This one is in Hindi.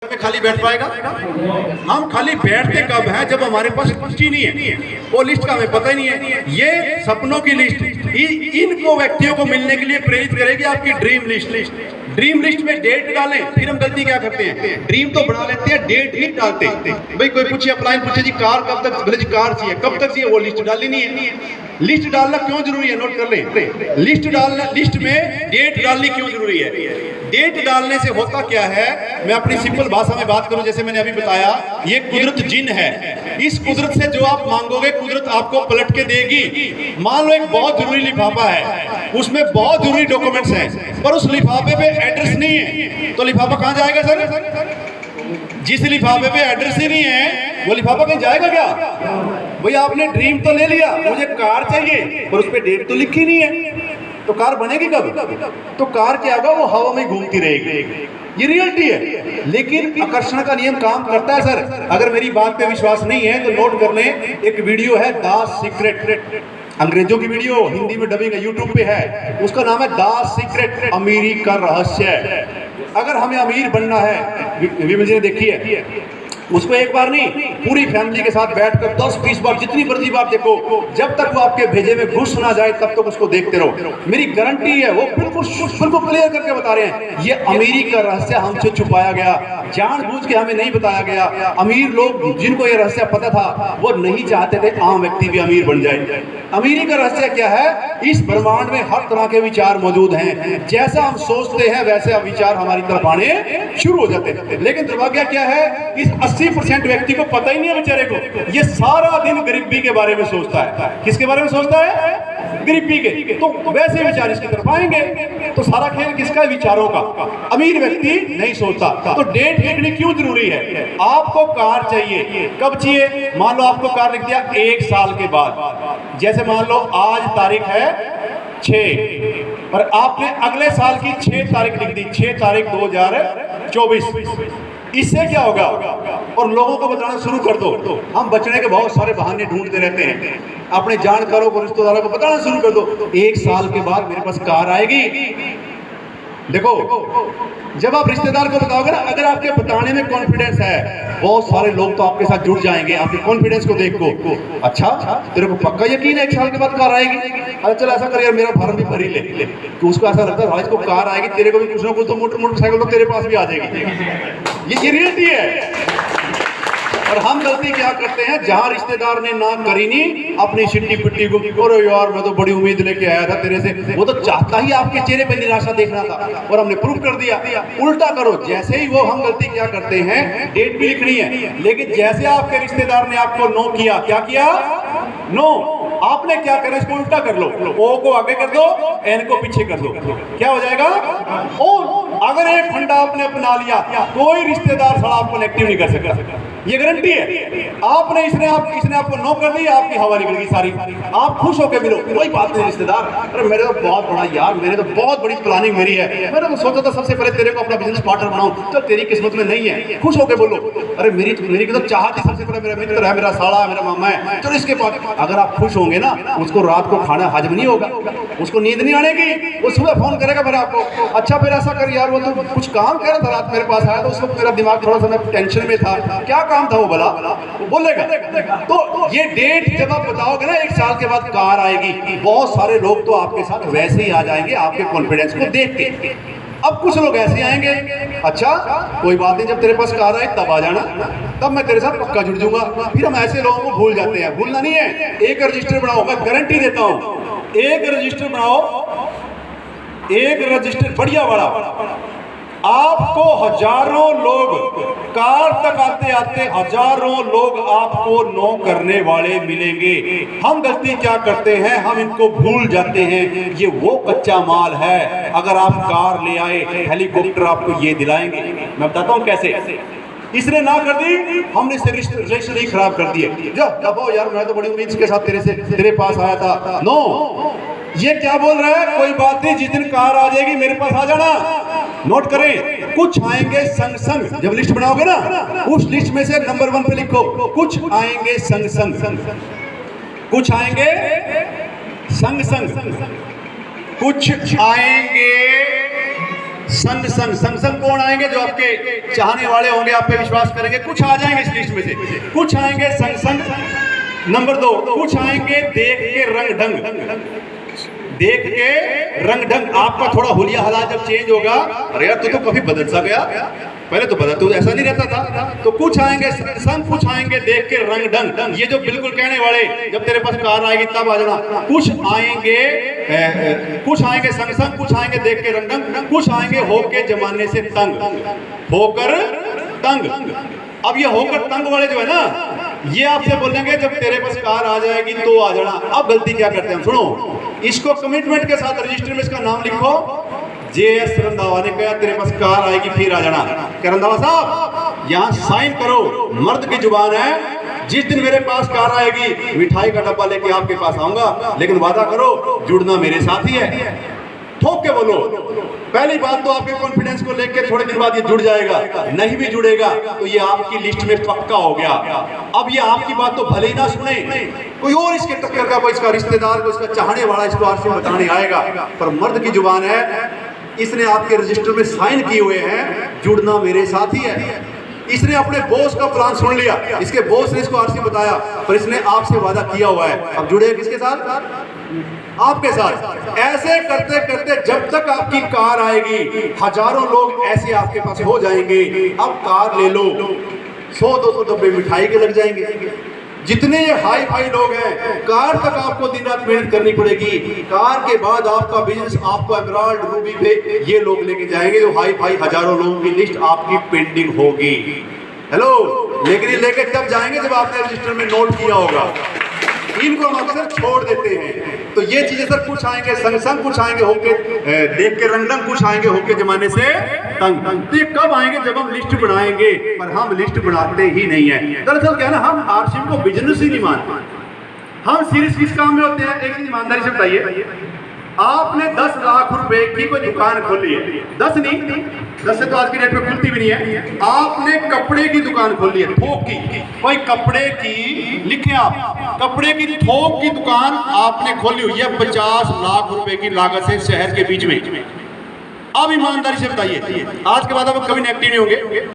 में खाली बैठ पाएगा? हम खाली बैठते कब हैं? जब हमारे पास लिस्ट ही नहीं है। वो लिस्ट का हमें पता ही नहीं है। ये सपनों की लिस्ट इनको व्यक्तियों को मिलने के लिए प्रेरित करेगी आपकी ड्रीम लिस्ट। ड्रीम लिस्ट में डेट डालें। फिर हम गलती क्या करते हैं, ड्रीम तो बना लेते हैं, डेट नहीं डालते। भाई कोई पूछे, अप्लाइन पूछे जी कार कब तक, बोले जी कार चाहिए, कब तक चाहिए, वो लिस्ट डाली नहीं है। लिस्ट डालना क्यों जरूरी है, नोट कर लें। लिस्ट डालना, लिस्ट में डेट डालनी क्यों जरूरी है? डेट डालने से होता क्या है, मैं अपनी सिंपल भाषा में बात करूं, जैसे मैंने अभी बताया, ये कुदरत जिन है। इस कुदरत से जो आप मांगोगे कुदरत आपको पलट के देगी। मान लो एक बहुत जरूरी लिफाफा है, उसमें बहुत जरूरी डॉक्यूमेंट्स हैं, पर उस लिफाफे पे एड्रेस नहीं है, तो लिफाफा कहां जाएगा सर? जिस लिफाफे पे एड्रेस ही नहीं है वो लिफाफा कहीं जाएगा क्या? भाई आपने ड्रीम तो ले लिया, मुझे कार चाहिए, पर उस पे डेट तो लिखी नहीं है, तो कार बनेगी कब? तो कार क्या होगा, वो हवा में घूमती रहेगी। ये रियलिटी है। लेकिन आकर्षण का नियम काम करता है सर। अगर मेरी बात पे विश्वास नहीं है तो नोट कर लें, एक वीडियो है द सीक्रेट, अंग्रेजों की वीडियो, हिंदी में डबिंग है, यूट्यूब पे है, उसका नाम है द सीक्रेट, अमीरी का रहस्य। अगर हमें अमीर बनना है, मुझे देखिए, उसको एक बार नहीं, पूरी फैमिली के साथ बैठकर 10-20 बार, जितनी मर्जी बार देखो, जब तक वो आपके भेजे में घुस ना जाए तब तक उसको देखते रहो। मेरी गारंटी है, वो बिल्कुल क्लियर करके बता रहे हैं, ये अमीरी का रहस्य हमसे छुपाया गया, जानबूझ के हमें नहीं बताया गया। अमीर लोग जिनको ये रहस्य पता था, वो नहीं चाहते थे आम व्यक्ति भी अमीर बन जाए। अमीरी का रहस्य क्या है? इस ब्रह्मांड में हर तरह के विचार मौजूद हैं। जैसा हम सोचते हैं वैसे विचार हमारी तरफ आने शुरू हो जाते हैं। लेकिन दुर्भाग्य क्या है, इस 80% व्यक्ति को पता ही नहीं है बेचारे को, ये सारा दिन गरीबी के बारे में सोचता है। किसके बारे में सोचता है? गरीबी के। तो वैसे विचार इसकी तरफ आएंगे, तो सारा खेल किसका? विचारों का। अमीर व्यक्ति नहीं सोचता। तो डेट लिखनी क्यों जरूरी है? आपको कार चाहिए, कब चाहिए? मान लो आपको कार लिख दिया 1 साल के बाद। जैसे मान लो आज तारीख है 6, और आपने अगले साल की 6 तारीख लिख दी, 6 तारीख 2024। इससे क्या होगा? और लोगों को बताना शुरू कर दो। हम बचने के बहुत सारे बहाने ढूंढते रहते हैं, अपने जानकारों को, रिश्तेदारों को बताना शुरू कर दो, 1 साल के बाद मेरे पास कार आएगी। देखो, जब आप रिश्तेदार को बताओगे ना, अगर आपके बताने में कॉन्फिडेंस है, बहुत सारे लोग तो आपके साथ जुड़ जाएंगे आपके कॉन्फिडेंस को देख को। अच्छा, तेरे को पक्का यकीन है 1 साल के बाद कार आएगी? अरे चल ऐसा कर यार, मेरा फॉर्म भी भरी ले। तो उसको ऐसा लगता है भाई इसको कार आएगी, तेरे को भी कुछ ना कुछ तो मोटरसाइकिल तो तेरे पास भी आ जाएगी। ये रियलिटी है। और हम गलती क्या करते हैं, जहां रिश्तेदार ने ना करी नहीं, अपनी शिट्टी पिट्टी को, अरे यार मैं तो बड़ी उम्मीद लेके आया था तेरे से, वो तो चाहता ही आपके चेहरे पे निराशा देखना था, और हमने प्रूफ कर दिया। उल्टा करो, जैसे ही वो, हम गलती क्या करते हैं, डेट भी लिखनी है, लेकिन जैसे आपके रिश्तेदार ने आपको नो किया, क्या किया? नो। आपने क्या करा, इसको उल्टा कर लो, ओ को आगे कर दो, एन को पीछे कर दो, क्या हो जाएगा? ओ। अगर एक फंडा आपने अपना लिया, कोई रिश्तेदार साला आपको नेगेटिव नहीं कर सकता, ये गारंटी है। आपने इसने आपको नो कर दिया, आपकी हवा निकल गई सारी, आप खुश होकर मिलो, कोई बात नहीं रिश्तेदार, अरे मेरे तो बहुत बड़ा यार, मेरे तो बहुत बड़ी प्लानिंग मेरी है, मैंने तो सोचा था सबसे पहले तेरे को अपना बिजनेस पार्टनर बनाऊं, तो तेरी किस्मत में नहीं है, खुश होकर बोलो, अरे मेरी तो चाहत ही सबसे पहले मेरा मित्र है, मेरा साला है, मेरा मामा है, चलो इसके पास। अगर आप खुश होंगे ना, उसको रात को खाना हजम नहीं होगा, उसको नींद नहीं आनेगी, वो सुबह फोन करेगा फिर आपको, अच्छा फिर ऐसा कर यार, वो तो कुछ काम कर रहा था, रात मेरे पास आया तो उस वक्त मेरा दिमाग थोड़ा सा, मैं टेंशन में था, क्या काम था वो भला, वो बोलेगा। तो ये डेट जब आप बताओगे ना, 1 साल के बाद कार आएगी, बहुत सारे लोग तो आपके साथ वैसे ही आ जाएंगे आपके कॉन्फिडेंस को देख के। अब कुछ लोग ऐसे आएंगे, अच्छा कोई बात नहीं, जब तेरे पास कार आए तब आ जाना, तब मैं तेरे साथ पक्का जुड़ जाऊंगा। फिर हम ऐसे लोगों को भूल जाते हैं। भूलना नहीं है, एक रजिस्टर बनाओ, मैं गारंटी देता हूं, एक रजिस्टर बनाओ, एक रजिस्टर बढ़िया वाला, आपको हजारों लोग, कार तक आते आते हजारों लोग आपको नो करने वाले मिलेंगे। हम गलती क्या करते हैं, हम इनको भूल जाते हैं, ये वो कच्चा माल है। अगर आप कार ले आए, हेलीकॉप्टर आपको ये दिलाएंगे। मैं बताता हूं कैसे। इसने ना कर दी, हमने रिश्ते ही खराब कर दिए। जब यार मैं तो बड़ी उम्मीद के साथ तेरे पास आया था, नो। ये क्या बोल रहा है, कोई बात नहीं, जिस दिन कार आ जाएगी मेरे पास आ जाना। नोट करें, कुछ आएंगे संग संग, जब लिस्ट बनाओगे ना, उस लिस्ट में से नंबर 1 पे लिखो, कुछ आएंगे संग संग, कुछ आएंगे संग संग, कुछ आएंगे संग संग संग संग कौन आएंगे? जो आपके चाहने वाले होंगे, आप पे विश्वास करेंगे। कुछ आ जाएंगे इस लिस्ट में से, कुछ आएंगे संग संग। नंबर 2, कुछ आएंगे देख के रंग ढंग, देख के रंग ढंग। आपका थोड़ा हुलिया हालात जब चेंज होगा, अरे यार तू तो कभी बदल सा गया, पहले तो बदल, तू ऐसा नहीं रहता था। तो कुछ आएंगे संग, कुछ आएंगे देख के रंग ढंग। ये जो बिल्कुल कहने वाले, जब तेरे पास कार आएगी तब आ जाना। कुछ आएंगे संग संग, कुछ आएंगे देख के रंग ढंग, कुछ आएंगे होके जमाने से तंग, होकर तंग। अब ये होकर तंग वाले जो है ना, ये आपसे बोलेंगे जब तेरे पास कार आ जाएगी तो आ जाना। अब गलती क्या करते हैं, सुनो, इसको कमिटमेंट के साथ रजिस्टर में इसका नाम लिखो। JS रंधावा ने कहा तेरे पास कार आएगी फिर आ जाना। क्या रंधावा साहब यहाँ साइन करो, मर्द की जुबान है, जिस दिन मेरे पास कार आएगी मिठाई का डब्बा लेके आपके पास आऊंगा, लेकिन वादा करो जुड़ना मेरे साथ ही है। ठोक के बोलो। पहली बात तो आपके कॉन्फिडेंस को लेकर थोड़े दिन बाद ये जुड़ जाएगा, नहीं भी जुड़ेगा तो ये आपकी लिस्ट में पक्का हो गया। अब ये आपकी बात तो भले ही ना सुने, कोई और इसके टक्कर का, कोई इसका रिश्तेदार, कोई इसका चाहने वाला इसको आरसी बताने आएगा, पर मर्द की जुबान है, इसने आपके रजिस्टर में साइन किए हुए हैं, जुड़ना मेरे साथ ही है। इसने अपने बॉस का प्लान सुन लिया, इसके बॉस ने इसको आरसी बताया, पर इसने आपसे वादा किया हुआ है। अब जुड़े किसके साथ? आपके साथ। ऐसे करते करते जब तक आपकी कार आएगी, हजारों लोग ऐसे आपके पास हो जाएंगे। अब कार ले लो, 100-200 डब्बे मिठाई के लग जाएंगे। जितने ये हाई फाई लोग हैं, कार तक आपको दिन रात मेहनत करनी पड़ेगी। कार के बाद आपका बिजनेस, आपको एमराल्ड, रूबी पे ये लोग लेके जाएंगे, जो हाई फाई हजारों लोगों की लिस्ट आपकी पेंडिंग होगी। हेलो, लेकिन ये लेके तब जाएंगे जब आपने रजिस्टर में नोट किया होगा। इनको हम अक्सर छोड़ देते हैं। तो ये चीजें सर, कुछ आएंगे संग संग, कुछ आएंगे होके देख के रंग ढंग, कुछ आएंगे होके जमाने से तंग। तो ये कब आएंगे? जब हम लिस्ट बनाएंगे, पर हम लिस्ट बनाते ही नहीं है। दरअसल क्या है ना, हम आरसी को बिजनेस ही नहीं मानते। हम सीरियस किस काम में होते हैं? एक चीज ईमानदारी से बताइए, आपने 10 लाख रुपए की कोई दुकान खोली है, 10 नहीं, 10 से तो आज की डेट में खुलती भी नहीं है। आपने कपड़े की दुकान खोली है, थोक की, कोई कपड़े की, लिखे आप, कपड़े की थोक की दुकान आपने खोली हुई है 50 लाख रुपए की लागत से शहर के बीच में। अब ईमानदारी से बताइए, आज के बाद आप कभी नेगेटिव नहीं होंगे।